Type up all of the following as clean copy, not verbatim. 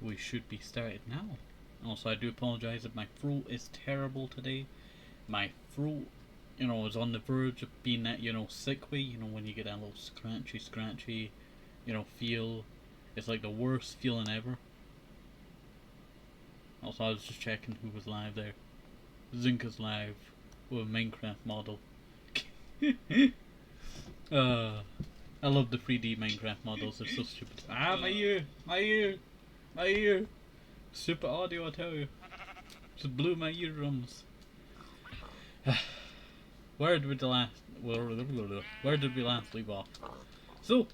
we should be started now. Also, I do apologise if my throat is terrible today. My throat, is on the verge of being that, sick way. When you get that little scratchy, feel. It's like the worst feeling ever. Also, I was just checking who was live there. Zinka's live with a Minecraft model. I love the 3D Minecraft models, they're so stupid. Ah, my ear! My ear! My ear! Super audio, I tell you. Just blew my eardrums. Where did we last leave off? So,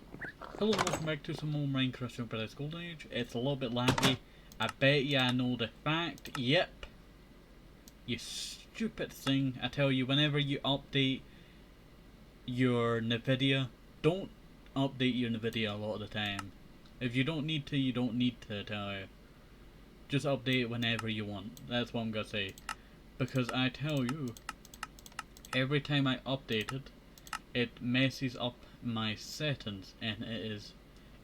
hello and welcome back to some more Minecraft Paradise Golden Age. It's a little bit laggy. I bet you I know the fact. Yep. You stupid thing. I tell you, whenever you update your NVIDIA, don't update your NVIDIA a lot of the time. If you don't need to, you don't need to, I tell you. Just update it whenever you want. That's what I'm gonna say. Because I tell you, every time I update it, it messes up my settings, and it is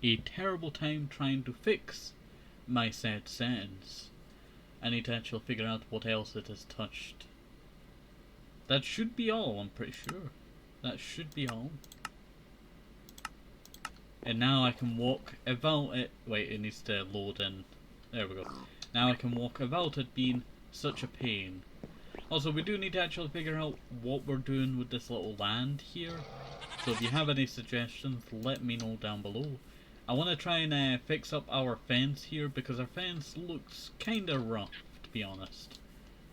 a terrible time trying to fix my said settings. I need to actually figure out what else it has touched. That should be all, I'm pretty sure. That should be all. And now I can walk about it. Wait, it needs to load in. There we go. Now I can walk about it being such a pain. Also, we do need to actually figure out what we're doing with this little land here. So if you have any suggestions, let me know down below. I want to try and fix up our fence here because our fence looks kinda rough, to be honest.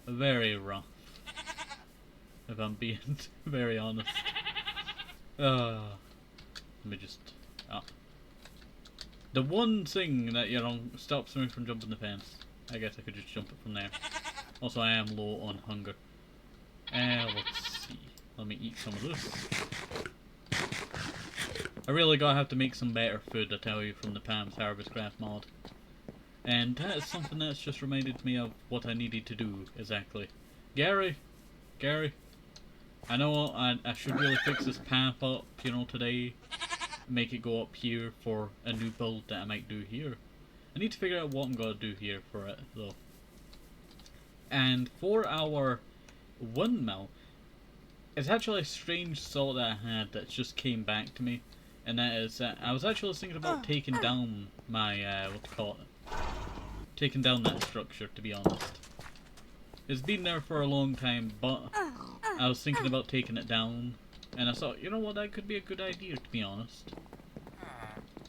Very rough. If I'm being very honest. Let me just... The one thing that, stops me from jumping the fence. I guess I could just jump it from there. Also, I am low on hunger. Let's see. Let me eat some of this. I really gotta have to make some better food, I tell you, from the Pam's Harvest Craft mod. And that is something that's just reminded me of what I needed to do, exactly. Gary! I know I should really fix this path up, today. Make it go up here for a new build that I might do here. I need to figure out what I'm gonna do here for it, though. And for our windmill, it's actually a strange thought that I had that just came back to me. And that is that I was actually thinking about taking down my, taking down that structure, to be honest. It's been there for a long time, but I was thinking about taking it down. And I thought, you know what, that could be a good idea, to be honest.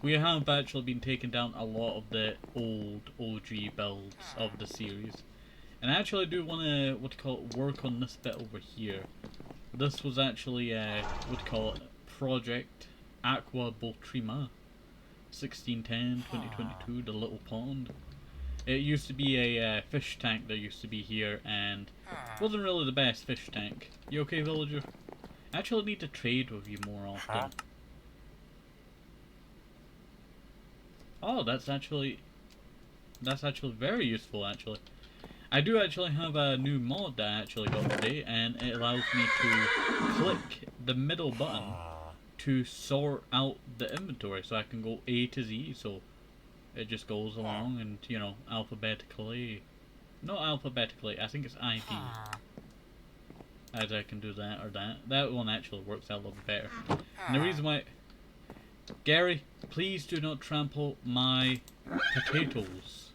We have actually been taking down a lot of the old OG builds of the series. And I actually do want to, work on this bit over here. This was actually, Project Aqua Botrima 1610-2022, the little pond. It used to be a fish tank that used to be here, and wasn't really the best fish tank. You okay, villager? I actually need to trade with you more often. Oh, that's actually very useful, actually. I do actually have a new mod that I actually got today, and it allows me to click the middle button to sort out the inventory, so I can go A to Z, so it just goes along and, alphabetically. Not alphabetically, I think it's ID. As I can do that or that. That one actually works out a little bit better. And the reason why... Gary, please do not trample my potatoes.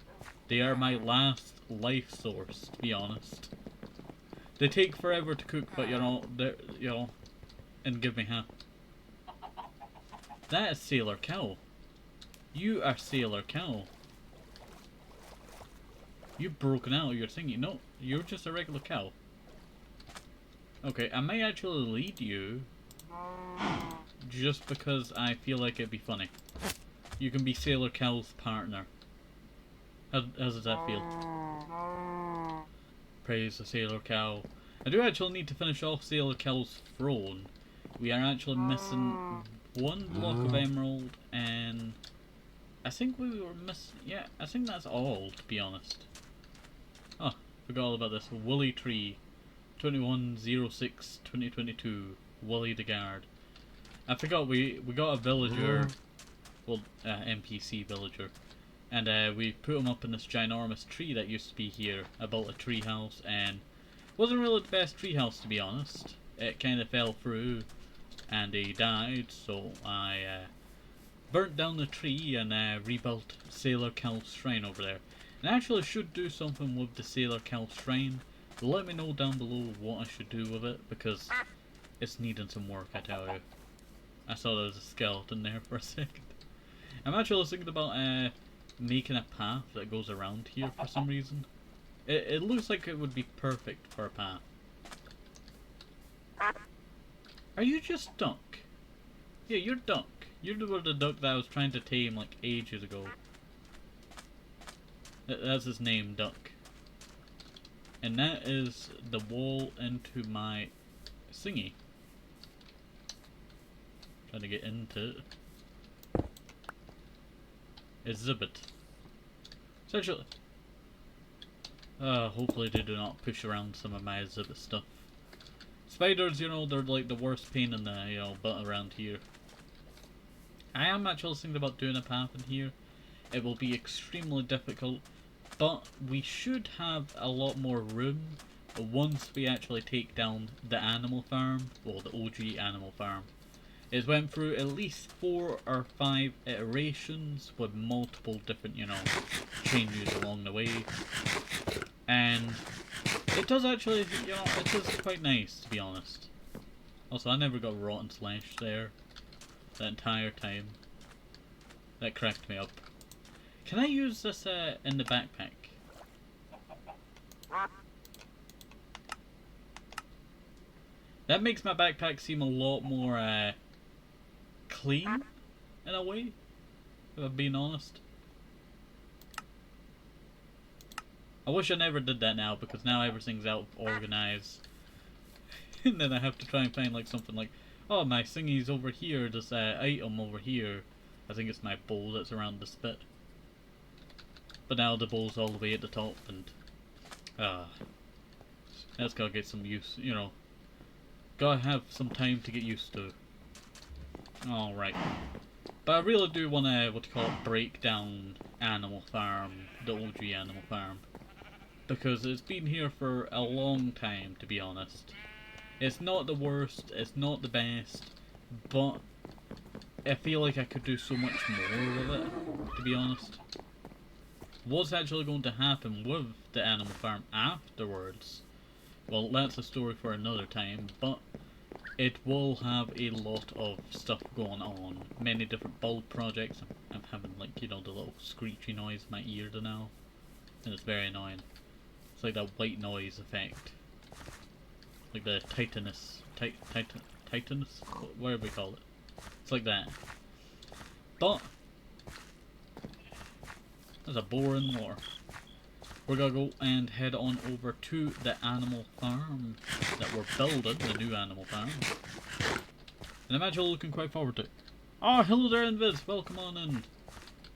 They are my last life source, to be honest. They take forever to cook, but they're, and give me half. That is Sailor Cow. You are Sailor Cow. You've broken out of your thingy. No, you're just a regular cow. Okay, I may actually lead you. Just because I feel like it'd be funny. You can be Sailor Cow's partner. How does that feel? Praise the Sailor Cow. I do actually need to finish off Sailor Cow's throne. We are actually missing one block of emerald, and I think we were missing... Yeah, I think that's all, to be honest. Oh, forgot all about this. Woolly Tree. 21/06/2022. Wooly the Guard. I forgot we got a villager, well, NPC villager, And we put them up in this ginormous tree that used to be here. I built a tree house, and wasn't really the best tree house, to be honest. It kind of fell through and he died, so I burnt down the tree and rebuilt Sailor Cal's shrine over there. And I actually should do something with the Sailor Cal shrine. Let me know down below what I should do with it, because it's needing some work, I tell you. I saw there was a skeleton there for a second. I'm actually thinking about making a path that goes around here for some reason. It looks like it would be perfect for a path. Are you just Duck? Yeah, you're Duck. You're the duck that I was trying to tame like ages ago. That's his name, Duck. And that is the wall into my thingy. Trying to get into it. Exhibit. Essentially. Hopefully they do not push around some of my exhibit stuff. Spiders, you know, they're like the worst pain in the, you know, butt around here. I am actually thinking about doing a path in here. It will be extremely difficult, but we should have a lot more room once we actually take down the animal farm, well, the OG animal farm. It's went through at least 4 or 5 iterations with multiple different, you know, changes along the way. And it does actually, you know, it is quite nice, to be honest. Also, I never got rotten slash there that entire time. That cracked me up. Can I use this in the backpack? That makes my backpack seem a lot more clean, in a way, if I'm being honest. I wish I never did that now, because now everything's out organized. And then I have to try and find like something like, oh, my thingy's over here, this item over here. I think it's my bowl that's around this bit. But now the bowl's all the way at the top, and that's gotta get some use, you know. Gotta have some time to get used to. Alright. But I really do want to, what you call it, break down Animal Farm, the OG Animal Farm. Because it's been here for a long time, to be honest. It's not the worst, it's not the best, but I feel like I could do so much more with it, to be honest. What's actually going to happen with the Animal Farm afterwards? Well, that's a story for another time, but it will have a lot of stuff going on. Many different build projects. I'm having, like, you know, the little screechy noise in my ear now. And it's very annoying. It's like that white noise effect. Like the Titanus. Titanus? Whatever we call it. It's like that. But that's a boring war. We're gonna go and head on over to the animal farm that we're building, the new animal farm. And I'm actually looking quite forward to it. Oh, hello there, Invis. Welcome on in.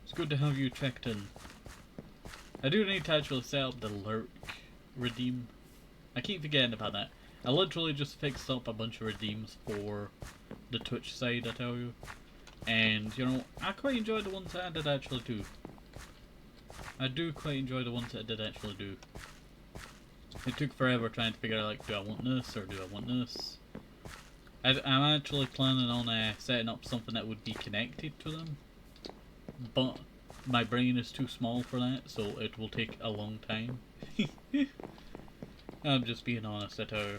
It's good to have you checked in. I do need to actually set up the lurk redeem. I keep forgetting about that. I literally just fixed up a bunch of redeems for the Twitch side, I tell you. And, you know, I quite enjoy the ones that I did actually do. I do quite enjoy the ones that I did actually do. It took forever trying to figure out, like, do I want this or do I want this? I'm actually planning on setting up something that would be connected to them. But my brain is too small for that, so it will take a long time. I'm just being honest, I tell you.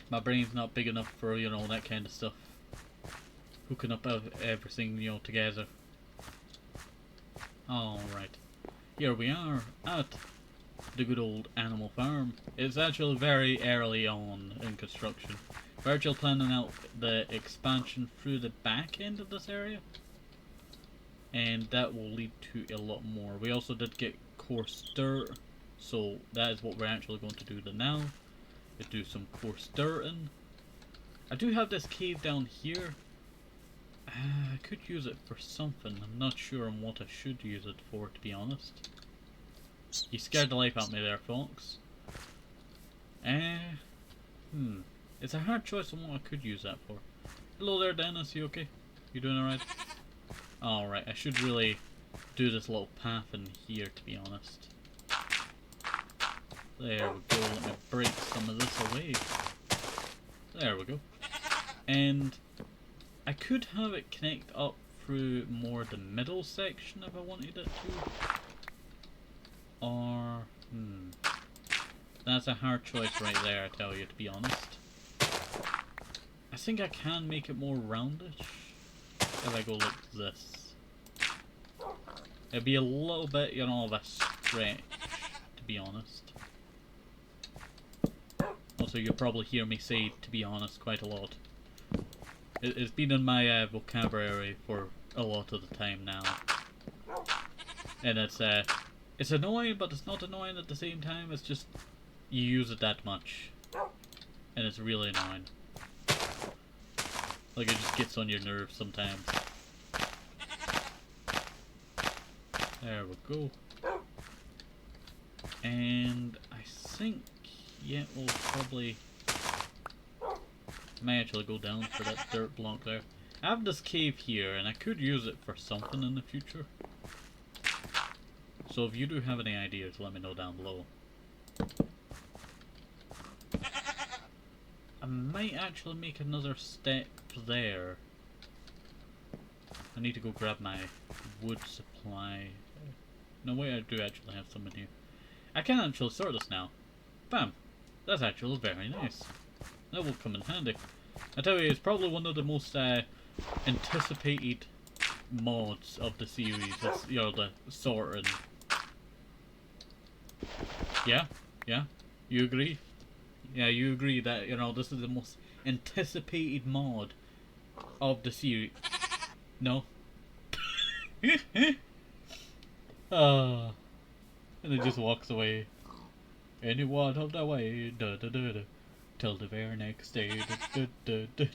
My brain's not big enough for, you know, that kind of stuff. Hooking up everything, you know, together. Alright. Here we are at the good old animal farm. It's actually very early on in construction. We're actually planning out the expansion through the back end of this area. And that will lead to a lot more. We also did get coarse dirt. So that is what we're actually going to do now. We do some coarse dirting. I do have this cave down here. I could use it for something. I'm not sure on what I should use it for, to be honest. You scared the life out of me there, folks. It's a hard choice on what I could use that for. Hello there, Dennis. You okay? You doing alright? Alright, I should really do this little path in here, to be honest. There we go, let me break some of this away. There we go. And I could have it connect up through more the middle section if I wanted it to. Or, that's a hard choice right there, I tell you, to be honest. I think I can make it more roundish if I go like this. It'd be a little bit, you know, of a stretch, to be honest. Also, you'll probably hear me say, to be honest, quite a lot. It's been in my vocabulary for a lot of the time now. And it's annoying, but it's not annoying at the same time. It's just, you use it that much. And it's really annoying. Like, it just gets on your nerves sometimes. There we go. And I think, yeah, we'll probably... may actually go down for that dirt block there. I have this cave here, and I could use it for something in the future. So if you do have any ideas, let me know down below. I might actually make another step there. I need to go grab my wood supply. No, wait, I do actually have some in here. I can actually sort this now. Bam! That's actually very nice. That will come in handy. I tell you, it's probably one of the most anticipated mods of the series. It's, you know, the sorting. Yeah? Yeah? You agree? Yeah, you agree that, you know, this is the most anticipated mod of the series. No? And it just walks away. And it walked up that way, da da da da, till the very next day. Da, da, da, da,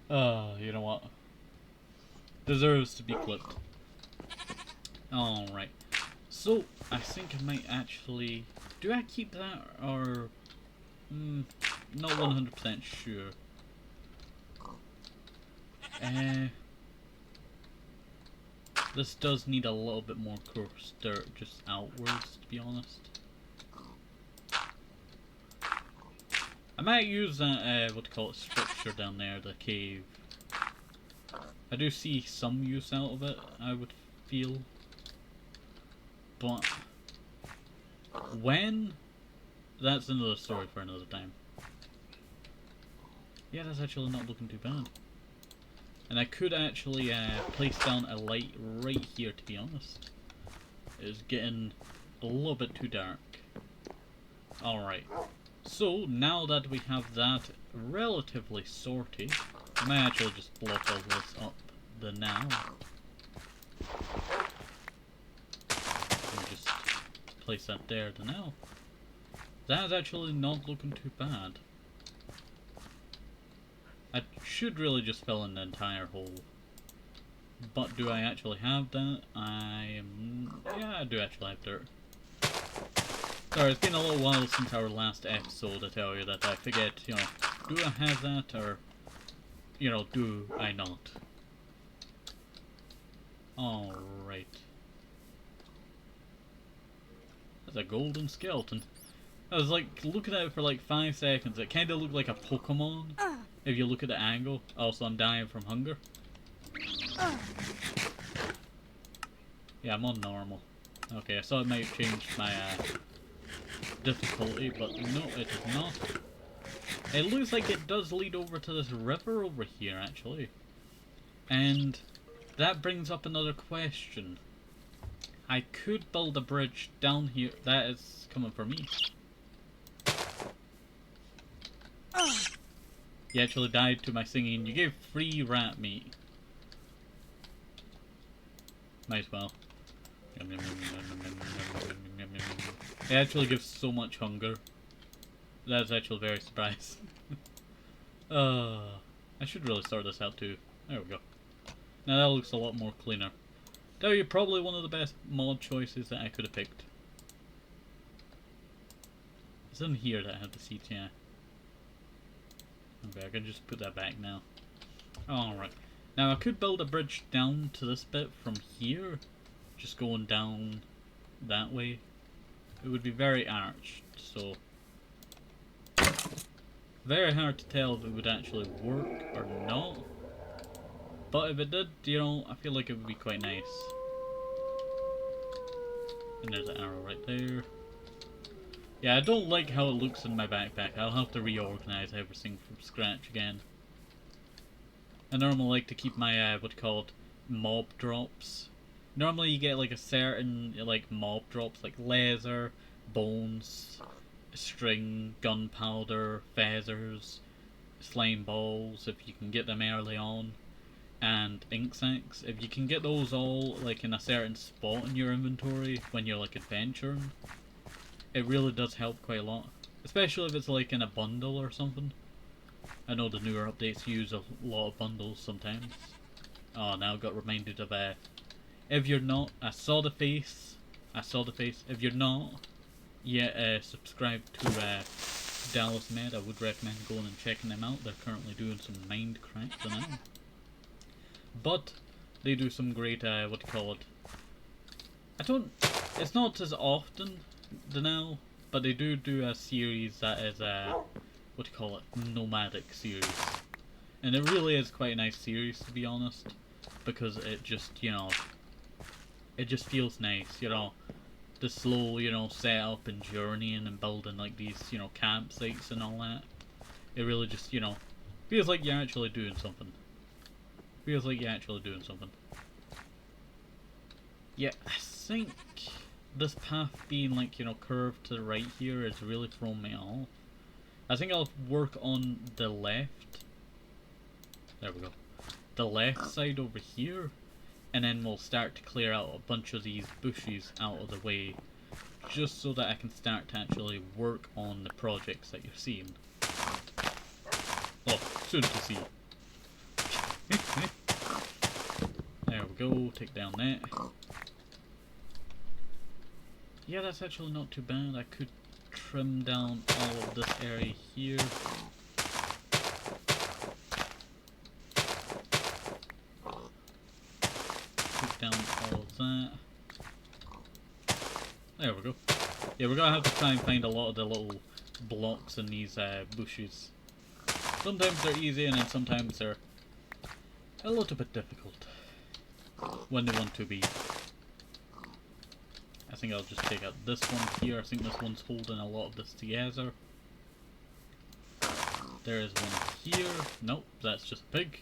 da. You know what? Deserves to be clipped. Alright. So, I think I might actually... do I keep that, or... not 100% sure. This does need a little bit more coarse dirt, just outwards, to be honest. I might use that, what do you call it, structure down there, the cave. I do see some use out of it, I would feel. But when? That's another story for another time. Yeah, that's actually not looking too bad. And I could actually place down a light right here, to be honest. It's getting a little bit too dark. Alright. So, now that we have that relatively sorted, I might actually just block all this up the now. And just place that there the now. That's actually not looking too bad. I should really just fill in the entire hole. But do I actually have that? Yeah, I do actually have dirt. Sorry, it's been a little while since our last episode, I tell you, that I forget, you know, do I have that, or, you know, do I not? Alright. That's a golden skeleton. I was like, looking at it for like 5 seconds, it kinda looked like a Pokemon. If you look at the angle. Also, I'm dying from hunger. Yeah, I'm on normal. Okay, I thought it might change my difficulty, but no, it does not. It looks like it does lead over to this river over here, actually. And that brings up another question. I could build a bridge down here. That is coming for me. You actually died to my singing. You gave free rat meat. Might as well. It actually gives so much hunger. That's actually very surprised. I should really sort this out too. There we go. Now that looks a lot more cleaner. Tell you, probably one of the best mod choices that I could have picked. It's in here that I have the seats, yeah. Okay, I can just put that back now. Alright. Now I could build a bridge down to this bit from here. Just going down that way. It would be very arched, so... very hard to tell if it would actually work or not. But if it did, you know, I feel like it would be quite nice. And there's an arrow right there. Yeah, I don't like how it looks in my backpack. I'll have to reorganize everything from scratch again. I normally like to keep my, what's called mob drops. Normally you get like a certain, like, mob drops, like leather, bones, string, gunpowder, feathers, slime balls, if you can get them early on, and ink sacs. If you can get those all, like, in a certain spot in your inventory when you're, like, adventuring, it really does help quite a lot. Especially if it's, like, in a bundle or something. I know the newer updates use a lot of bundles sometimes. Oh, now I got reminded of, if you're not, I saw the face, if you're not yet subscribed to Dallas Med, I would recommend going and checking them out. They're currently doing some Minecraft now. But they do some great, what do you call it? It's not as often now, but they do a series that is, what do you call it? Nomadic series. And it really is quite a nice series, to be honest, because it just, you know, it just feels nice, you know, the slow, you know, setup and journeying and building like these, you know, campsites and all that. It really just, you know, feels like you're actually doing something. Feels like you're actually doing something. Yeah, I think this path being, like, you know, curved to the right here is really throwing me off. I think I'll work on the left. There we go. The left side over here. And then we'll start to clear out a bunch of these bushes out of the way. Just so that I can start to actually work on the projects that you're seeing. Oh, soon to see. There we go, take down that. Yeah, that's actually not too bad. I could trim down all of this area here. Take down all of that. There we go. Yeah, we're gonna have to try and find a lot of the little blocks in these bushes. Sometimes they're easy and then sometimes they're a little bit difficult when they want to be. I think I'll just take out this one here. I think this one's holding a lot of this together. There is one here. Nope, that's just a pig.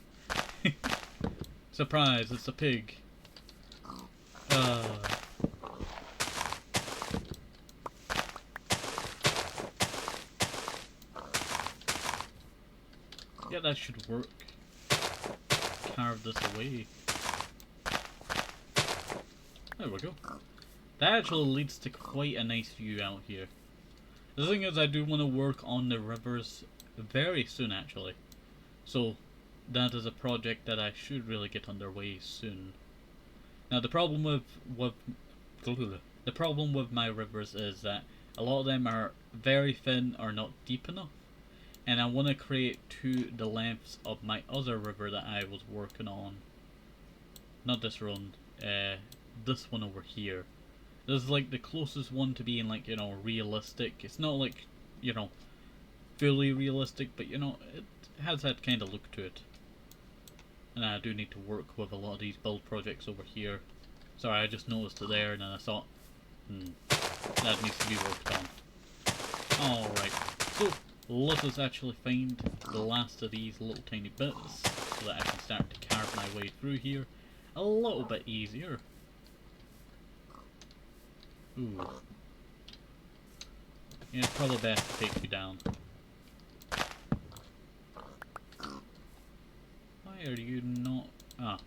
Surprise, it's a pig. Yeah, that should work. Carve this away. There we go. That actually leads to quite a nice view out here. The thing is, I do want to work on the rivers very soon, actually. So, that is a project that I should really get underway soon. Now, the problem with my rivers is that a lot of them are very thin or not deep enough. And I want to create to the lengths of my other river that I was working on. Not this one, this one over here. This is like the closest one to being, like, you know, realistic. It's not like, you know, fully realistic, but, you know, it has that kind of look to it. And I do need to work with a lot of these build projects over here. Sorry, I just noticed it there and then I thought, that needs to be worked on. Alright, so let us actually find the last of these little tiny bits so that I can start to carve my way through here a little bit easier. Ooh. Yeah, it's probably best to take you down. Why are you not... Ah.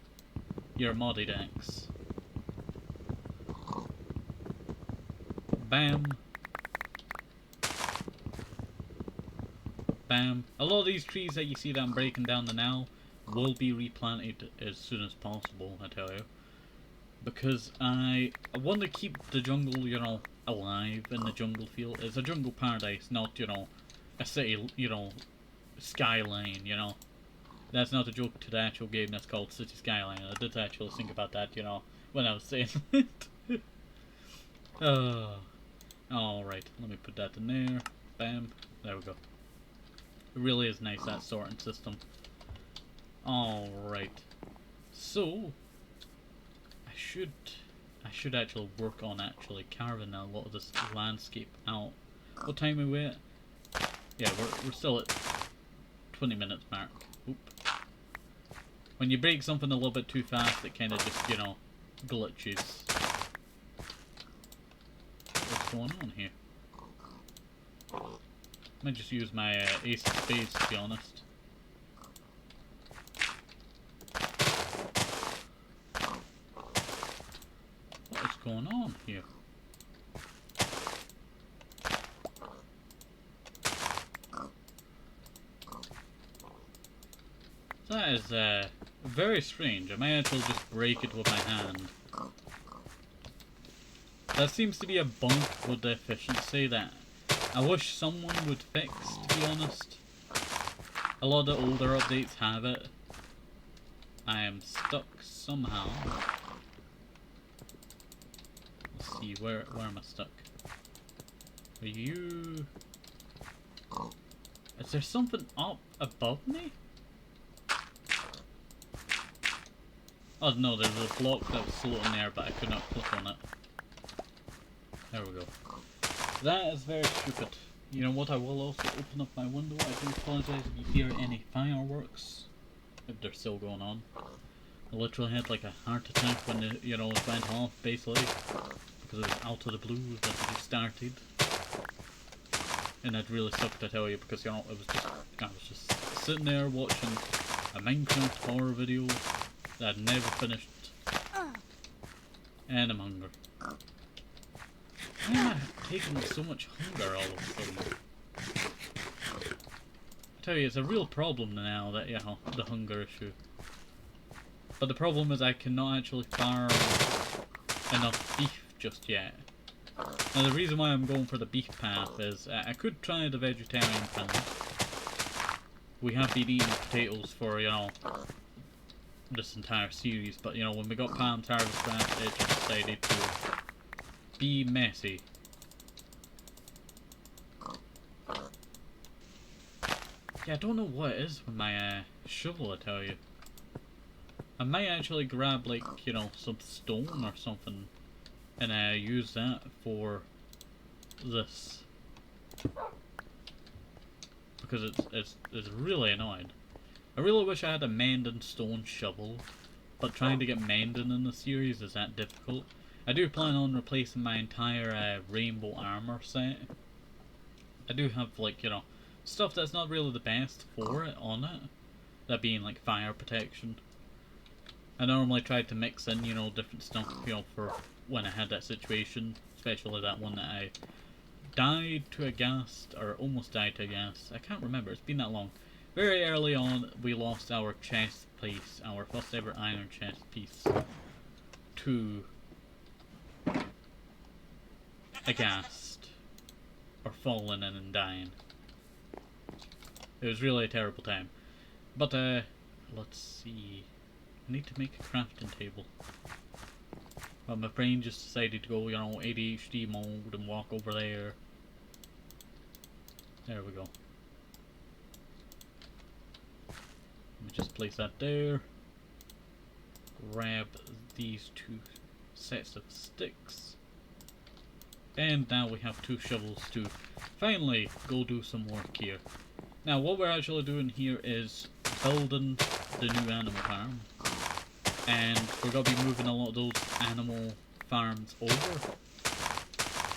You're a modded axe. Bam. Bam. A lot of these trees that you see that I'm breaking down now will be replanted as soon as possible, I tell you. Because I want to keep the jungle, you know, alive in the jungle feel. It's a jungle paradise, not, you know, a city, you know, Skyline, you know. That's not a joke to the actual game that's called City Skyline. I did actually think about that, you know, when I was saying it. Alright, let me put that in there. Bam. There we go. It really is nice, that sorting system. Alright. So, I should actually work on carving a lot of this landscape out. What time are we at? Yeah, we're still at 20 minutes mark. Oop. When you break something a little bit too fast, it kind of just, you know, glitches. What's going on here? I might just use my ace of spades, to be honest. What is going on here? That is very strange. I might actually just break it with my hand. That seems to be a bug with the efficiency that I wish someone would fix, to be honest. A lot of the older updates have it. I am stuck somehow. Let's see, where am I stuck? Are you... Is there something up above me? Oh no, there's a block that was floating there, but I could not click on it. There we go. That is very stupid. You know what, I will also open up my window. I do apologize if you hear any fireworks, if they're still going on. I literally had like a heart attack when it, you know, it went off, basically. Because it was out of the blue that it just started. And that really sucked, I tell you, because, you know, I was just sitting there watching a Minecraft horror video that I'd never finished. And I'm hungry. Why am I taking so much hunger all of a sudden? I tell you, it's a real problem now, that, you know, the hunger issue. But the problem is I cannot actually farm enough beef just yet. Now the reason why I'm going for the beef path is I could try the vegetarian path. We have been eating potatoes for, you know, this entire series, but, you know, when we got Palm's Harvest Craft, it just decided to be messy. Yeah, I don't know what it is with my shovel, I tell you. I might actually grab, like, you know, some stone or something and use that for this. Because it's really annoying. I really wish I had a mending stone shovel, but trying to get mending in the series is that difficult. I do plan on replacing my entire rainbow armor set. I do have, like, you know, stuff that's not really the best for it on it. That being, like, fire protection. I normally try to mix in, you know, different stuff, you know, for when I had that situation. Especially that one that I died to a ghast, or almost died to a ghast. I can't remember, it's been that long. Very early on, we lost our chest piece, our first ever iron chest piece, to a ghast, or falling in and dying. It was really a terrible time. But, let's see. I need to make a crafting table. But my brain just decided to go, you know, ADHD mode and walk over there. There we go. Let me just place that there. Grab these two sets of sticks. And now we have two shovels to finally go do some work here. Now what we're actually doing here is building the new animal farm. And we're going to be moving a lot of those animal farms over.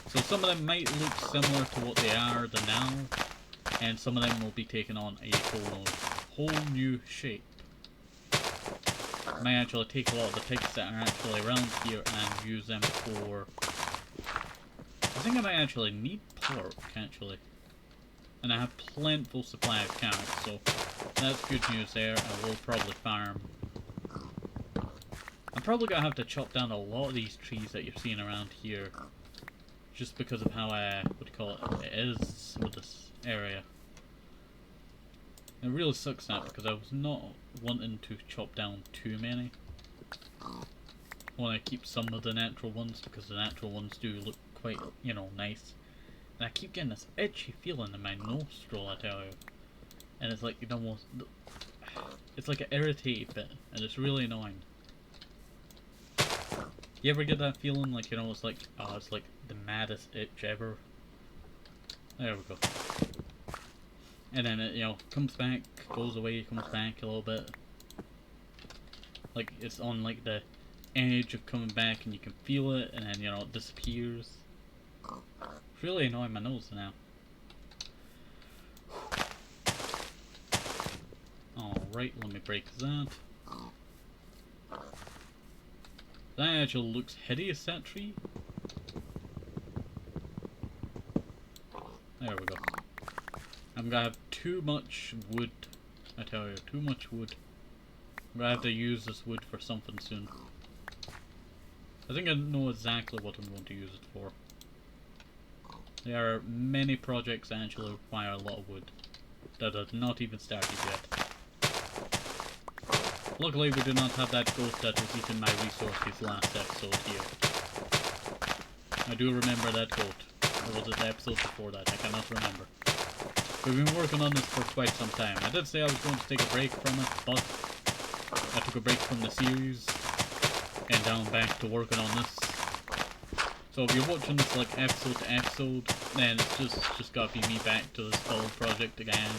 So some of them might look similar to what they are now, and some of them will be taking on a whole new shape. I might actually take a lot of the pigs that are actually around here and use them for... I think I might actually need pork, actually. And I have plentiful supply of carrots, so that's good news there. I will probably farm. I'm probably going to have to chop down a lot of these trees that you're seeing around here. Just because of how, what do you call it, it is with this area. It really sucks that because I was not wanting to chop down too many. I want to keep some of the natural ones because the natural ones do look quite, you know, nice. And I keep getting this itchy feeling in my nostril, I tell you. And it's like, it almost, it's like an irritated bit, and it's really annoying. You ever get that feeling like, you know, it's like, oh, it's like the maddest itch ever? There we go. And then it, you know, comes back, goes away, comes back a little bit. Like, it's on like the edge of coming back and you can feel it, and then, you know, it disappears. It's really annoying my nose now. Alright, let me break that. That actually looks hideous, that tree. There we go. I'm gonna have too much wood. I tell you, too much wood. I'm gonna have to use this wood for something soon. I think I know exactly what I'm going to use it for. There are many projects that actually require a lot of wood that have not even started yet. Luckily we do not have that goat that was eating my resources last episode here. I do remember that goat. Or was it the episode before that? I cannot remember. We've been working on this for quite some time. I did say I was going to take a break from it, but I took a break from the series and now I'm back to working on this. So if you're watching this like episode to episode, then it's just gotta be me back to this whole project again.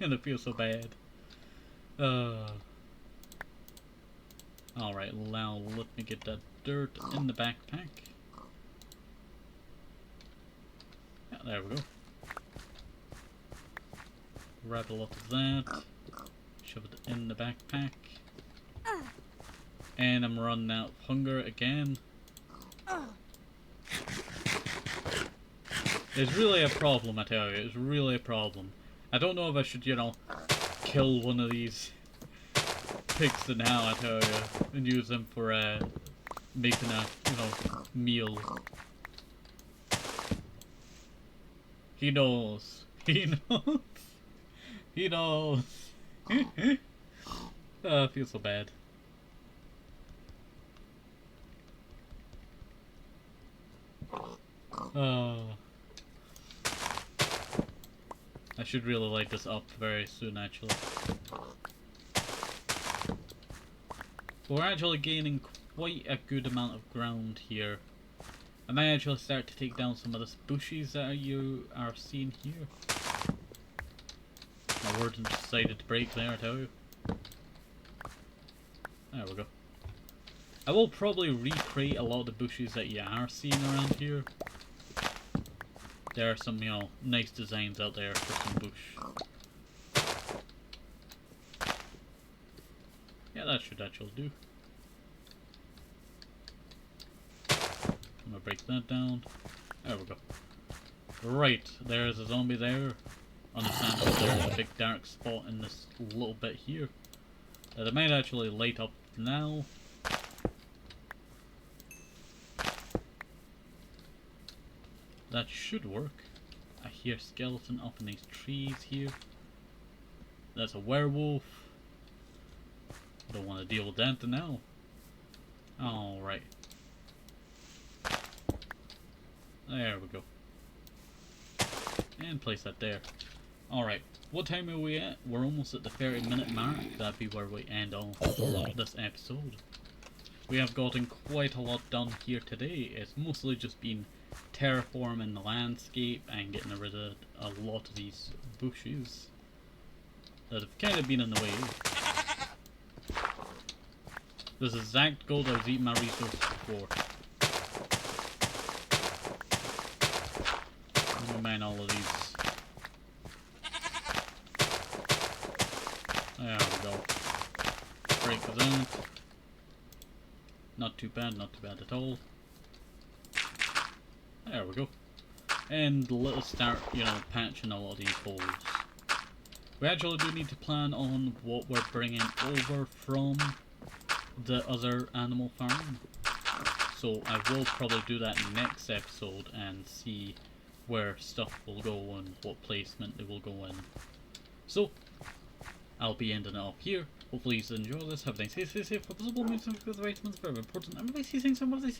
And it feels so bad. Alright, now let me get that dirt in the backpack. Yeah, there we go. Grab a lot of that. Shove it in the backpack. And I'm running out of hunger again. It's really a problem, I tell you. It's really a problem. I don't know if I should, you know, kill one of these pigs now, I tell you, and use them for making a, you know, meal. He knows. He knows. He knows. I feel so bad. I should really light this up very soon, actually. We're actually gaining quite a good amount of ground here. I might actually start to take down some of the bushes that you are seeing here. My words decided to break there, I tell you. There we go. I will probably recreate a lot of the bushes that you are seeing around here. There are some, you know, nice designs out there for some bush. Yeah, that should actually do. I'm gonna break that down. There we go. Right, there's a zombie there. Understandable, there's a big dark spot in this little bit here that I might actually light up now. That should work. I hear skeleton up in these trees here. That's a werewolf. I don't want to deal with that now. Alright. There we go. And place that there. Alright, what time are we at? We're almost at the 30-minute mark. That'd be where we end off this episode. We have gotten quite a lot done here today. It's mostly just been terraforming the landscape and getting rid of a lot of these bushes that have kind of been in the way. This exact gold I was eating my resources before. Let me mine all of these. There we go. Break that. Not too bad, not too bad at all. There we go. And let us start, you know, patching a lot of these holes. We actually do need to plan on what we're bringing over from the other animal farm. So I will probably do that next episode and see where stuff will go and what placement it will go in. So, I'll be ending it off here. Hopefully you enjoy this. Have a nice day. Stay safe. For possible moves with the vitamins, very important. Everybody see things. Some of the